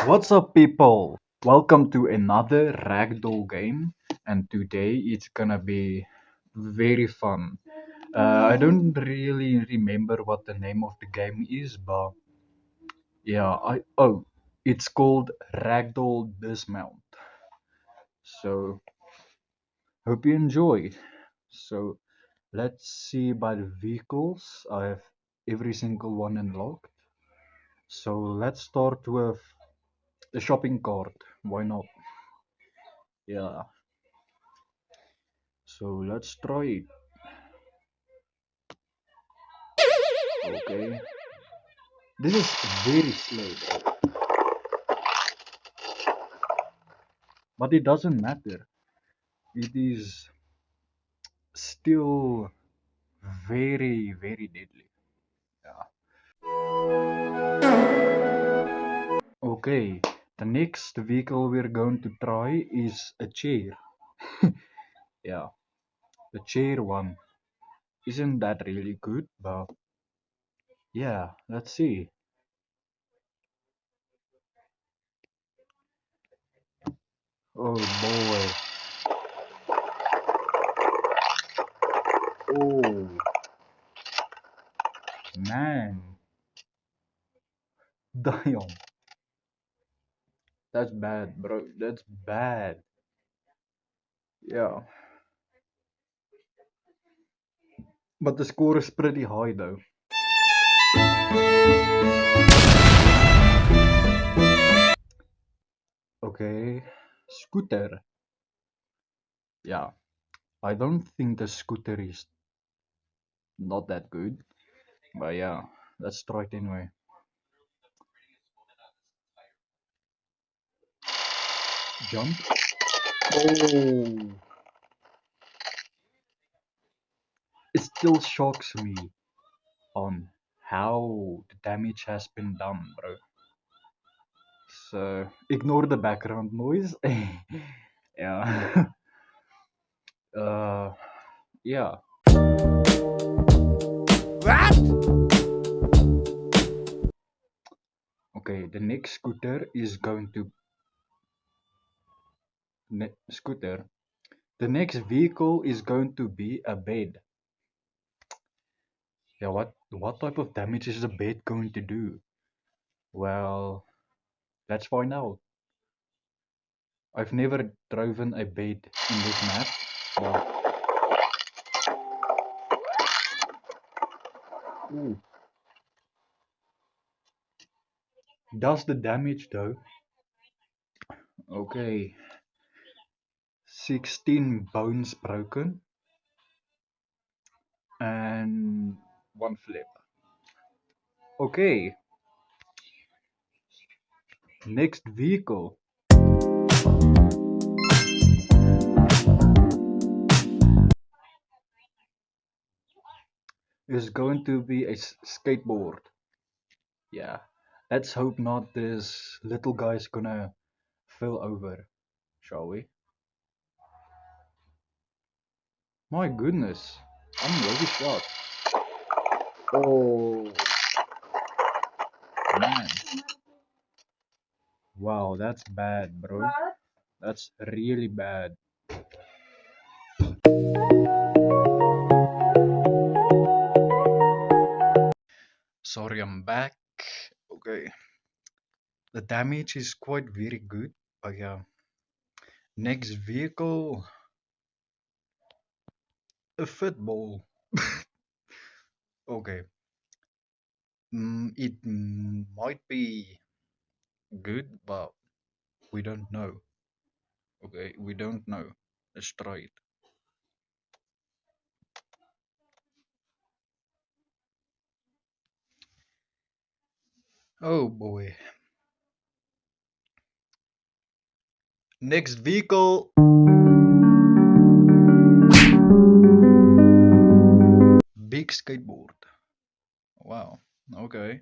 What's up, people? Welcome to another ragdoll game, and today it's gonna be very fun. I don't really remember what the name of the game is, but yeah, it's called Ragdoll Dismount. So hope you enjoy. So let's see by the vehicles. I have every single one unlocked. So let's start with the shopping cart. Why not? Yeah. So let's try it. Okay. This is very slow, bro. But it doesn't matter. It is still very, very deadly. Yeah. Okay. The next vehicle we're going to try is a chair. Yeah. The chair one. Isn't that really good? But yeah, let's see. Oh boy. Oh man. Damn. That's bad, bro. That's bad. Yeah. But the score is pretty high though. Okay. Scooter. Yeah. I don't think the scooter is not that good. But yeah, let's try it anyway. Jump. Oh. It still shocks me on how the damage has been done, bro. So ignore the background noise. Yeah. uh yeah. Okay, the next scooter is going to scooter. The next vehicle is going to be a bed. Yeah, what type of damage is the bed going to do? Well, let's find out. I've never driven a bed in this map, but ooh, does the damage though? Okay, 16 bones broken and one flip. Okay, next vehicle is going to be a skateboard. Yeah, let's hope not this little guy's gonna fall over, shall we? My goodness, I'm really shocked. Oh man, wow, that's bad, bro. That's really bad. Sorry, I'm back. Okay, the damage is quite very good, but yeah. Next vehicle, a football. Okay, it might be good, but we don't know. Okay, we don't know. Let's try it. Oh boy. Next vehicle, big skateboard. Wow. Okay,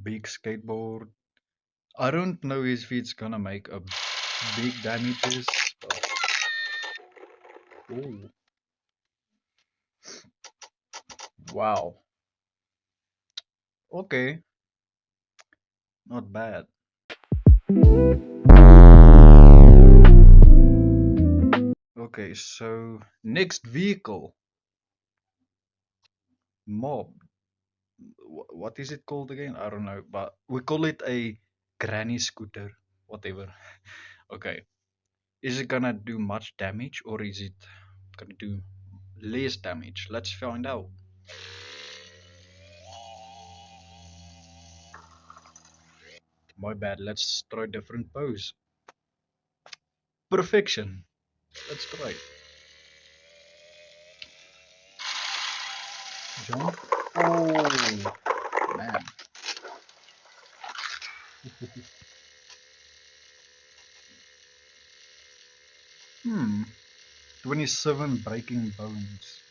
big skateboard. I don't know if it's gonna make a big damages, but oh wow. Okay, not bad. Okay, so next vehicle, mob. What is it called again? I don't know, but we call it a granny scooter, whatever. Okay, is it gonna do much damage or is it gonna do less damage? Let's find out. My bad. Let's try different pose. Perfection. Let's try. Jump. Oh man. Hmm. 27 breaking bones.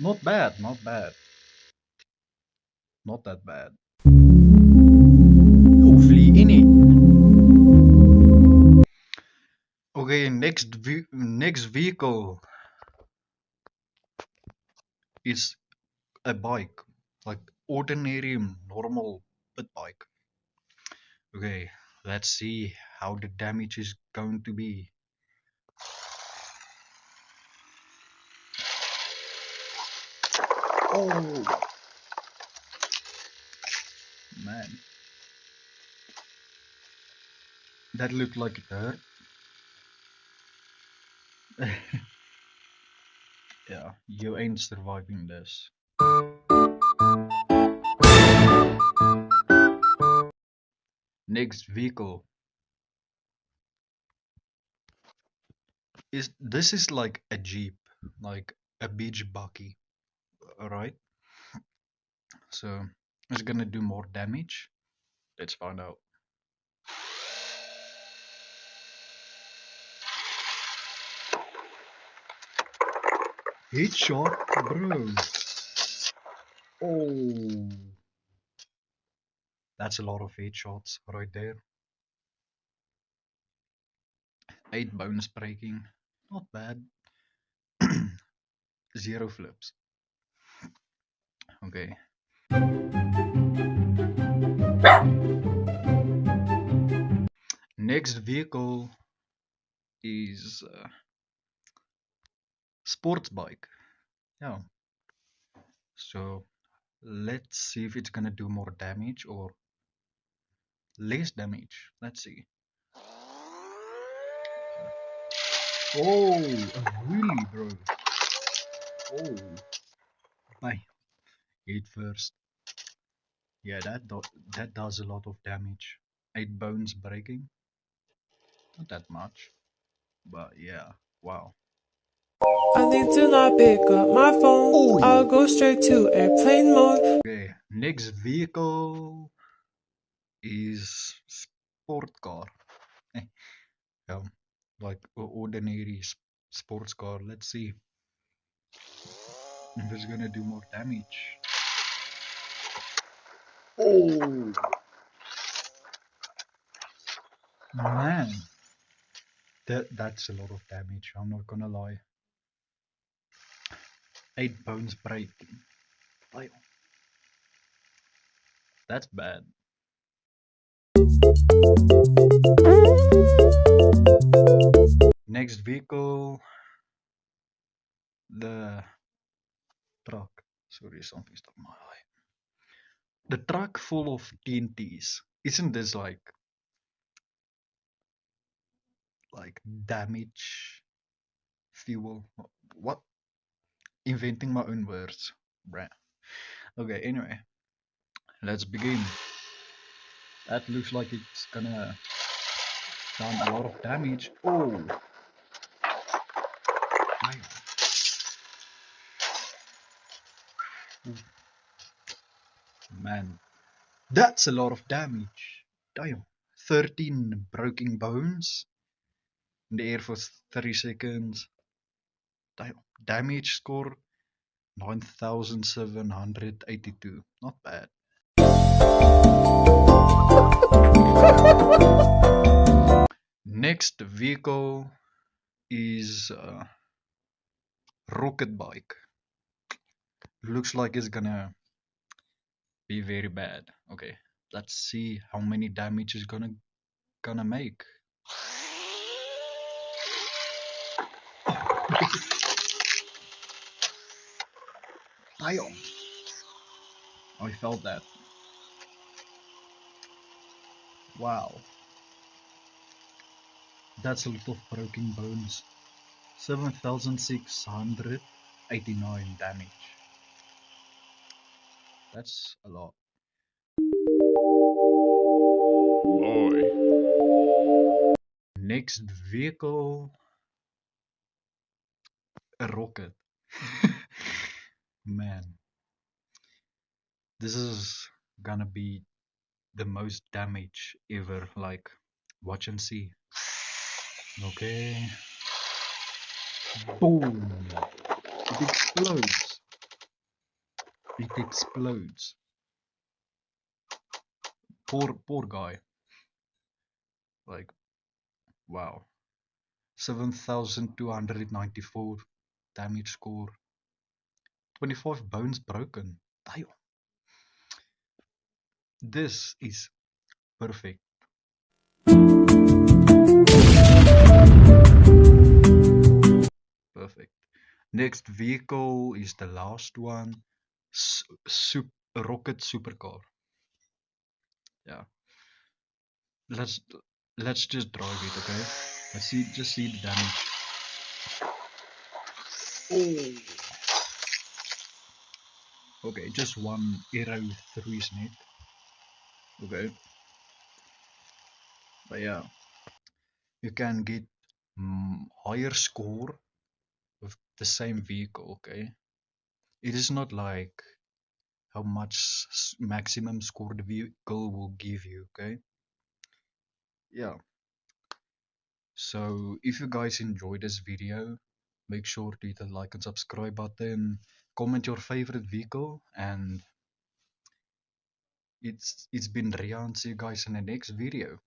Not bad. Not bad. Not that bad. Hopefully in it. Okay, next vehicle is a bike, like ordinary normal pit bike. Okay, let's see how the damage is going to be. Oh man, that looked like it hurt. Yeah, you ain't surviving this. Next vehicle is this is like a jeep, like a beach buggy, alright? So it's gonna do more damage. Let's find out. Headshot, bro. Oh, that's a lot of headshots right there. 8 bones breaking. Not bad. Zero flips. Okay. Next vehicle is sports bike. Yeah. So let's see if it's gonna do more damage or less damage. Let's see. Oh, really, bro? Oh, bye. Hit first. Yeah, that does a lot of damage. 8 bones breaking. Not that much, but yeah. Wow. I need to not pick up my phone. Oh, I'll go straight to airplane mode. okay. Next vehicle is sport car. Yeah, like ordinary sports car. Let's see if it's gonna do more damage. Oh man, that's a lot of damage. I'm not gonna lie. 8 bones breaking. Damn, that's bad. Next vehicle, the truck. Sorry, something stuck in my eye. The truck full of TNTs. Isn't this like damage fuel? What? Inventing my own words, bruh. Okay, anyway, let's begin. That looks like it's gonna done a lot of damage. Oh, my, man, that's a lot of damage. Damn, 13 broken bones in the air for 30 seconds. Damn, damage score 9,782. Not bad. Next vehicle is rocket bike. Looks like it's gonna be very bad. Okay, Let's see how many damage is gonna make. Damn! I felt that. Wow. That's a lot of broken bones. 7,689 damage. That's a lot. Boy. Next vehicle, a rocket. Man, this is gonna be the most damage ever. Like, watch and see. Okay. Boom! It explodes. It explodes. Poor guy. Like, wow. 7,294 damage score. 25 bones broken. Damn. This is perfect. Perfect. Next vehicle is the last one. Rocket supercar. Yeah. Let's let's just drive it, okay? Let's see the damage. Oh. Okay, just one arrow through his neck. Okay. But yeah, you can get higher score with the same vehicle, okay? It is not like how much maximum score the vehicle will give you, okay? Yeah. So if you guys enjoyed this video, make sure to hit the like and subscribe button, comment your favorite vehicle, and it's been Rian. See you guys in the next video.